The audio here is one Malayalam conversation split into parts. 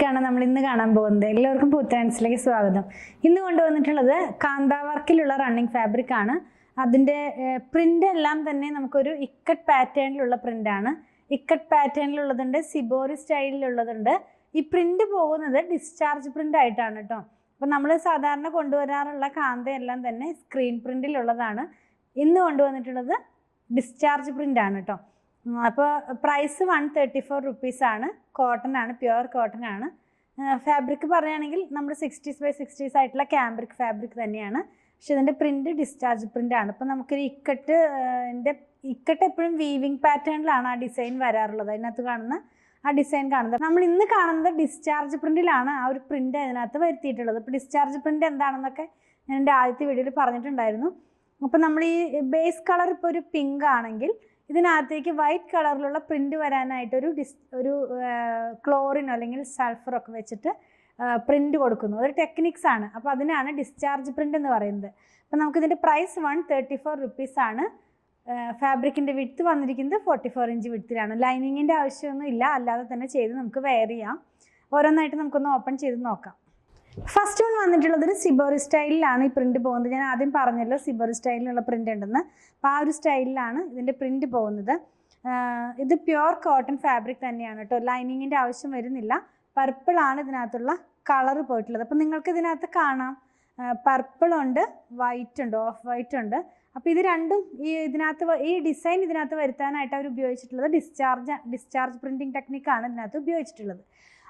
ഫാബ്രിക്കാണ് നമ്മൾ ഇന്ന് കാണാൻ പോകുന്നത്. എല്ലാവർക്കും പുത്തൻസിലേക്ക് സ്വാഗതം. ഇന്ന് കൊണ്ടുവന്നിട്ടുള്ളത് കാന്താ വർക്കിലുള്ള റണ്ണിങ് ഫാബ്രിക് ആണ്. അതിൻ്റെ പ്രിൻ്റ് എല്ലാം തന്നെ നമുക്കൊരു ഇക്കട്ട് പാറ്റേണിലുള്ള പ്രിൻ്റാണ്. ഇക്കട്ട് പാറ്റേണിലുള്ളതുണ്ട്, സിബോറി സ്റ്റൈലിലുള്ളതുണ്ട്. ഈ പ്രിൻ്റ് പോകുന്നത് ഡിസ്ചാർജ് പ്രിൻ്റ് ആയിട്ടാണ് കേട്ടോ. അപ്പം നമ്മൾ സാധാരണ കൊണ്ടുവരാറുള്ള കാന്തയെല്ലാം തന്നെ സ്ക്രീൻ പ്രിൻ്റിലുള്ളതാണ്. ഇന്ന് കൊണ്ടുവന്നിട്ടുള്ളത് ഡിസ്ചാർജ് പ്രിൻ്റ് ആണ് കേട്ടോ. അപ്പോൾ പ്രൈസ് 134 റുപ്പീസാണ്. കോട്ടൺ ആണ്, പ്യുവർ കോട്ടൺ ആണ്. ഫാബ്രിക് പറയുകയാണെങ്കിൽ നമ്മുടെ 60s by 60s ആയിട്ടുള്ള ക്യാമ്പ്രിക് ഫാബ്രിക് തന്നെയാണ്. പക്ഷെ ഇതിൻ്റെ പ്രിൻ്റ് ഡിസ്ചാർജ് പ്രിൻ്റ് ആണ്. ഇപ്പോൾ നമുക്കൊരു ഇക്കട്ട് എപ്പോഴും വീവിങ് പാറ്റേണിലാണ് ആ ഡിസൈൻ വരാറുള്ളത്. അതിനകത്ത് കാണുന്ന ആ ഡിസൈൻ കാണുന്നത്. നമ്മൾ ഇന്ന് കാണുന്നത് ഡിസ്ചാർജ് പ്രിൻ്റിലാണ് ആ ഒരു പ്രിൻ്റ് അതിനകത്ത് വരുത്തിയിട്ടുള്ളത്. ഇപ്പോൾ ഡിസ്ചാർജ് പ്രിൻ്റ് എന്താണെന്നൊക്കെ ഞാൻ എൻ്റെ ആദ്യത്തെ വീഡിയോയിൽ പറഞ്ഞിട്ടുണ്ടായിരുന്നു. അപ്പോൾ നമ്മൾ ഈ ബേസ് കളർ ഇപ്പോൾ ഒരു പിങ്ക് ആണെങ്കിൽ ഇതിനകത്തേക്ക് വൈറ്റ് കളറിലുള്ള പ്രിൻ്റ് വരാനായിട്ടൊരു ക്ലോറിനോ അല്ലെങ്കിൽ സൾഫറൊക്കെ വെച്ചിട്ട് പ്രിൻ്റ് കൊടുക്കുന്നു. അതൊരു ടെക്നിക്സ് ആണ്. അപ്പോൾ അതിനാണ് ഡിസ്ചാർജ് പ്രിൻ്റ് എന്ന് പറയുന്നത്. അപ്പോൾ നമുക്കിതിൻ്റെ പ്രൈസ് 134 റുപ്പീസാണ്. ഫാബ്രിക്കിൻ്റെ വിഡ്ത്ത് വന്നിരിക്കുന്നത് 44 ഇഞ്ച് വിഡ്ത്തിലാണ്. ലൈനിങ്ങിൻ്റെ ആവശ്യമൊന്നും ഇല്ല, അല്ലാതെ തന്നെ ചെയ്ത് നമുക്ക് വെയർ ചെയ്യാം. ഓരോന്നായിട്ട് നമുക്കൊന്ന് ഓപ്പൺ ചെയ്ത് നോക്കാം. ഫസ്റ്റ് വൺ വന്നിട്ടുള്ളത് ഒരു സിബോറി സ്റ്റൈലിലാണ് ഈ പ്രിൻ്റ് പോകുന്നത്. ഞാൻ ആദ്യം പറഞ്ഞല്ലോ സിബോറി സ്റ്റൈലിലുള്ള പ്രിൻ്റ് ഉണ്ടെന്ന്. അപ്പോൾ ആ ഒരു സ്റ്റൈലിലാണ് ഇതിൻ്റെ പ്രിൻ്റ് പോകുന്നത്. ഇത് പ്യുവർ കോട്ടൺ ഫാബ്രിക് തന്നെയാണ് കേട്ടോ. ലൈനിങ്ങിൻ്റെ ആവശ്യം വരുന്നില്ല. പർപ്പിളാണ് ഇതിനകത്തുള്ള കളറ് പോയിട്ടുള്ളത്. അപ്പോൾ നിങ്ങൾക്ക് ഇതിനകത്ത് കാണാം, പർപ്പിളുണ്ട്, വൈറ്റ് ഉണ്ട്, ഓഫ് വൈറ്റ് ഉണ്ട്. അപ്പോൾ ഇത് രണ്ടും ഈ ഡിസൈൻ ഇതിനകത്ത് വരുത്താനായിട്ട് അവർ ഉപയോഗിച്ചിട്ടുള്ളത് ഡിസ്ചാർജ് പ്രിൻറ്റിങ് ടെക്നിക്കാണ് ഇതിനകത്ത് ഉപയോഗിച്ചിട്ടുള്ളത്.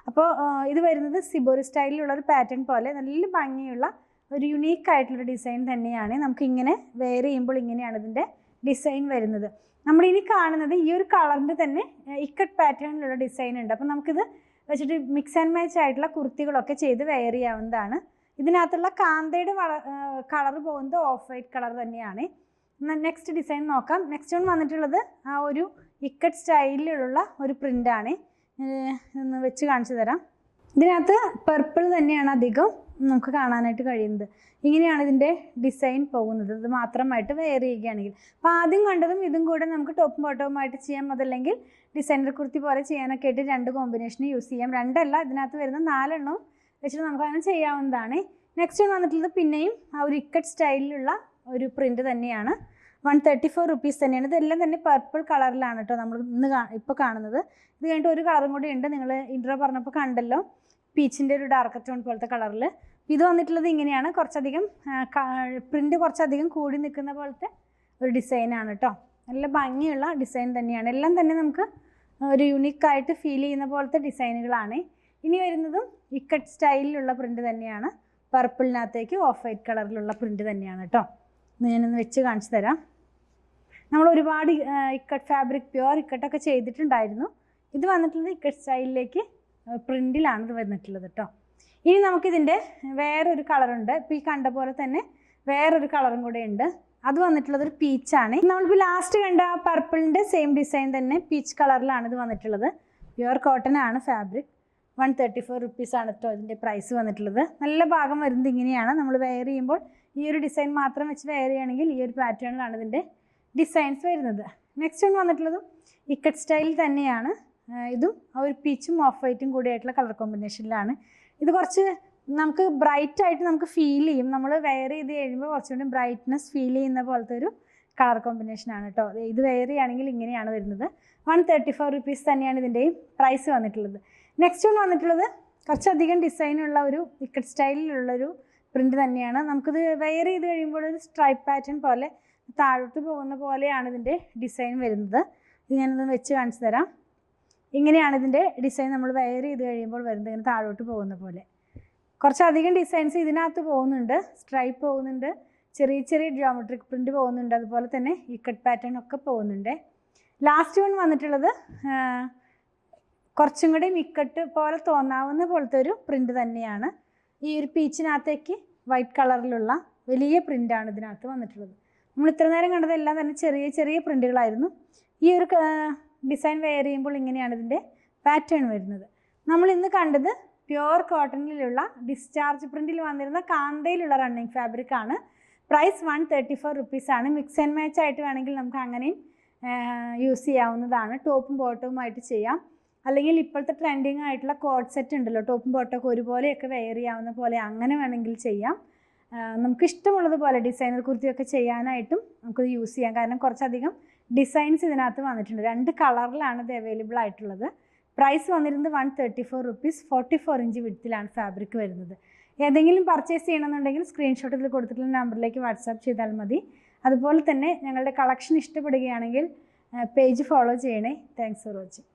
അപ്പോൾ ഇത് വരുന്നത് സിബോറി സ്റ്റൈലിലുള്ളൊരു പാറ്റേൺ പോലെ നല്ല ഭംഗിയുള്ള ഒരു യുണീക്കായിട്ടുള്ളൊരു ഡിസൈൻ തന്നെയാണ്. നമുക്കിങ്ങനെ വെയർ ചെയ്യുമ്പോൾ ഇങ്ങനെയാണ് ഇതിൻ്റെ ഡിസൈൻ വരുന്നത്. നമ്മളിനി കാണുന്നത് ഈ ഒരു കളറിൻ്റെ തന്നെ ഇക്കട്ട് പാറ്റേണിലുള്ള ഡിസൈൻ ഉണ്ട്. അപ്പോൾ നമുക്കിത് വെച്ചിട്ട് മിക്സ് ആൻഡ് മാച്ച് ആയിട്ടുള്ള കുർത്തികളൊക്കെ ചെയ്ത് വെയർ ചെയ്യാവുന്നതാണ്. ഇതിനകത്തുള്ള കാന്തയുടെ കളർ പോകുന്നത് ഓഫ് വൈറ്റ് കളർ തന്നെയാണ്. നെക്സ്റ്റ് ഡിസൈൻ നോക്കാം. നെക്സ്റ്റ് വൺ വന്നിട്ടുള്ളത് ആ ഒരു ഇക്കട്ട് സ്റ്റൈലിലുള്ള ഒരു പ്രിൻ്റാണ്. ഒന്ന് വെച്ച് കാണിച്ചു തരാം. ഇതിനകത്ത് പർപ്പിൾ തന്നെയാണ് അധികം നമുക്ക് കാണാനായിട്ട് കഴിയുന്നത്. ഇങ്ങനെയാണ് ഇതിൻ്റെ ഡിസൈൻ പോകുന്നത്. ഇത് മാത്രമായിട്ട് വെയർ ചെയ്യുകയാണെങ്കിൽ. അപ്പോൾ ആദ്യം കണ്ടതും ഇതും കൂടെ നമുക്ക് ടോപ്പും ബോട്ടവുമായിട്ട് ചെയ്യാം. അതല്ലെങ്കിൽ ഡിസൈനർ കുർത്തി പോലെ ചെയ്യാനൊക്കെ ആയിട്ട് രണ്ട് കോമ്പിനേഷൻ യൂസ് ചെയ്യാം. രണ്ടല്ല, ഇതിനകത്ത് വരുന്ന 4 എണ്ണവും വെച്ചിട്ട് നമുക്ക് അങ്ങനെ ചെയ്യാവുന്നതാണ്. നെക്സ്റ്റ് വൺ വന്നിട്ടുള്ളത് പിന്നെയും ആ ഒരു ഇക്കട്ട് സ്റ്റൈലിലുള്ള ഒരു പ്രിൻ്റ് തന്നെയാണ്. 134 റുപ്പീസ് തന്നെയാണ്. ഇതെല്ലാം തന്നെ പർപ്പിൾ കളറിലാണ് കേട്ടോ നമ്മൾ ഇപ്പോൾ കാണുന്നത്. ഇത് കഴിഞ്ഞിട്ട് ഒരു കളറും കൂടി ഉണ്ട്. നിങ്ങൾ ഇൻട്രോ പറഞ്ഞപ്പോൾ കണ്ടല്ലോ, പീച്ചിൻ്റെ ഒരു ഡാർക്ക് ടോൺ പോലത്തെ കളറിൽ. ഇത് വന്നിട്ടുള്ളത് ഇങ്ങനെയാണ്. കുറച്ചധികം പ്രിൻ്റ് കുറച്ചധികം കൂടി നിൽക്കുന്ന പോലത്തെ ഒരു ഡിസൈനാണ് കേട്ടോ. നല്ല ഭംഗിയുള്ള ഡിസൈൻ തന്നെയാണ്. എല്ലാം തന്നെ നമുക്ക് ഒരു യുണീക്കായിട്ട് ഫീൽ ചെയ്യുന്ന പോലത്തെ ഡിസൈനുകളാണ്. ഇനി വരുന്നതും ഇക്കട്ട് സ്റ്റൈലിലുള്ള പ്രിൻ്റ് തന്നെയാണ്. പർപ്പിളിനകത്തേക്ക് ഓഫ് വൈറ്റ് കളറിലുള്ള പ്രിൻ്റ് തന്നെയാണ് കേട്ടോ. ഞാനൊന്ന് വെച്ച് കാണിച്ചു തരാം. നമ്മൾ ഒരുപാട് ഇക്കട്ട് ഫാബ്രിക് പ്യുവർ ഇക്കട്ടൊക്കെ ചെയ്തിട്ടുണ്ടായിരുന്നു. ഇത് വന്നിട്ടുള്ളത് ഇക്കട്ട് സ്റ്റൈലിലേക്ക് പ്രിൻ്റിലാണ് ഇത് വന്നിട്ടുള്ളത് കേട്ടോ. ഇനി നമുക്കിതിൻ്റെ വേറൊരു കളറുണ്ട്. ഇപ്പോൾ ഈ കണ്ട പോലെ തന്നെ വേറൊരു കളറും കൂടെ ഉണ്ട്. അത് വന്നിട്ടുള്ളത് ഒരു പീച്ചാണ്. നമ്മളിപ്പോൾ ലാസ്റ്റ് കണ്ട ആ പർപ്പിളിൻ്റെ സെയിം ഡിസൈൻ തന്നെ പീച്ച് കളറിലാണ് ഇത് വന്നിട്ടുള്ളത്. പ്യുവർ കോട്ടൺ ആണ് ഫാബ്രിക്. 134 റുപ്പീസാണ് കേട്ടോ ഇതിൻ്റെ പ്രൈസ് വന്നിട്ടുള്ളത്. നല്ല ഭാഗം വരുന്നത് ഇങ്ങനെയാണ്. നമ്മൾ വെയർ ചെയ്യുമ്പോൾ ഈ ഒരു ഡിസൈൻ മാത്രം വെച്ച് വെയർ ചെയ്യുകയാണെങ്കിൽ ഈ ഒരു പാറ്റേണിലാണ് ഇതിൻ്റെ ഡിസൈൻസ് വരുന്നത്. നെക്സ്റ്റ് ഒന്ന് വന്നിട്ടുള്ളതും ഇക്കട്ട് സ്റ്റൈൽ തന്നെയാണ്. ഇതും ആ ഒരു പീച്ചും ഓഫ് വൈറ്റും കൂടിയായിട്ടുള്ള കളർ കോമ്പിനേഷനിലാണ്. ഇത് കുറച്ച് നമുക്ക് ബ്രൈറ്റ് ആയിട്ട് നമുക്ക് ഫീൽ ചെയ്യും. നമ്മൾ വെയർ ചെയ്ത് കഴിയുമ്പോൾ കുറച്ചുകൂടി ബ്രൈറ്റ്നെസ് ഫീൽ ചെയ്യുന്ന പോലത്തെ ഒരു കളർ കോമ്പിനേഷനാണ് കേട്ടോ. ഇത് വെയർ ചെയ്യുകയാണെങ്കിൽ ഇങ്ങനെയാണ് വരുന്നത്. 134 റുപ്പീസ് തന്നെയാണ് ഇതിൻ്റെയും പ്രൈസ് വന്നിട്ടുള്ളത്. നെക്സ്റ്റ് ഒന്ന് വന്നിട്ടുള്ളത് കുറച്ചധികം ഡിസൈനുള്ള ഒരു ഇക്കട്ട് സ്റ്റൈലിലുള്ളൊരു പ്രിൻ്റ് തന്നെയാണ്. നമുക്കിത് വെയർ ചെയ്ത് കഴിയുമ്പോൾ ഒരു സ്ട്രൈപ്പ് പാറ്റേൺ പോലെ താഴോട്ട് പോകുന്ന പോലെയാണ് ഇതിൻ്റെ ഡിസൈൻ വരുന്നത്. ഇത് ഞാനൊന്ന് വെച്ച് കാണിച്ചു തരാം. ഇങ്ങനെയാണ് ഇതിൻ്റെ ഡിസൈൻ നമ്മൾ വെയർ ചെയ്ത് കഴിയുമ്പോൾ വരുന്നത്, ഇങ്ങനെ താഴോട്ട് പോകുന്ന പോലെ. കുറച്ചധികം ഡിസൈൻസ് ഇതിനകത്ത് പോകുന്നുണ്ട്. സ്ട്രൈപ്പ് പോകുന്നുണ്ട്, ചെറിയ ചെറിയ ജിയോമെട്രിക് പ്രിൻ്റ് പോകുന്നുണ്ട്, അതുപോലെ തന്നെ ഇക്കട്ട് പാറ്റേൺ ഒക്കെ പോകുന്നുണ്ട്. ലാസ്റ്റ് വൺ വന്നിട്ടുള്ളത് കുറച്ചും കൂടി ഇക്കട്ട് പോലെ തോന്നാവുന്ന പോലത്തെ ഒരു പ്രിൻ്റ് തന്നെയാണ്. ഈ ഒരു പീച്ചിനകത്തേക്ക് വൈറ്റ് കളറിലുള്ള വലിയ പ്രിൻ്റാണ് ഇതിനകത്ത് വന്നിട്ടുള്ളത്. നമ്മൾ ഇത്ര നേരം കണ്ടതെല്ലാം തന്നെ ചെറിയ ചെറിയ പ്രിൻ്റുകളായിരുന്നു. ഈ ഒരു ഡിസൈൻ വെയർ ചെയ്യുമ്പോൾ ഇങ്ങനെയാണ് ഇതിൻ്റെ പാറ്റേൺ വരുന്നത്. നമ്മൾ ഇന്ന് കണ്ടത് പ്യുവർ കോട്ടണിലുള്ള ഡിസ്ചാർജ് പ്രിൻ്റിൽ വന്നിരുന്ന കാന്തയിലുള്ള റണ്ണിങ് ഫാബ്രിക് ആണ്. പ്രൈസ് 134 റുപ്പീസാണ്. മിക്സ് ആൻഡ് മാച്ച് ആയിട്ട് വേണമെങ്കിൽ നമുക്ക് അങ്ങനെയും യൂസ് ചെയ്യാവുന്നതാണ്. ടോപ്പും ബോട്ടവുമായിട്ട് ചെയ്യാം. അല്ലെങ്കിൽ ഇപ്പോഴത്തെ ട്രെൻഡിങ് ആയിട്ടുള്ള കോഡ് സെറ്റ് ഉണ്ടല്ലോ, ടോപ്പും ബോട്ടമൊക്കെ ഒരുപോലെയൊക്കെ വെയർ ചെയ്യാവുന്ന പോലെ അങ്ങനെ വേണമെങ്കിൽ ചെയ്യാം. നമുക്ക് ഇഷ്ടമുള്ളതുപോലെ ഡിസൈനർ കുർത്തിയൊക്കെ ചെയ്യാനായിട്ടും നമുക്കത് യൂസ് ചെയ്യാം. കാരണം കുറച്ചധികം ഡിസൈൻസ് ഇതിനകത്ത് വന്നിട്ടുണ്ട്. 2 കളറിലാണ് ഇത് അവൈലബിൾ ആയിട്ടുള്ളത്. പ്രൈസ് വന്നിരുന്നത് 134 റുപ്പീസ്. 44 ഇഞ്ച് വിഡ്ത്തിലാണ് ഫാബ്രിക് വരുന്നത്. ഏതെങ്കിലും പർച്ചേസ് ചെയ്യണമെന്നുണ്ടെങ്കിൽ സ്ക്രീൻഷോട്ട് ഇതിൽ കൊടുത്തിട്ടുള്ള നമ്പറിലേക്ക് വാട്സാപ്പ് ചെയ്താൽ മതി. അതുപോലെ തന്നെ ഞങ്ങളുടെ കളക്ഷൻ ഇഷ്ടപ്പെടുകയാണെങ്കിൽ പേജ് ഫോളോ ചെയ്യണേ. Thanks for watching.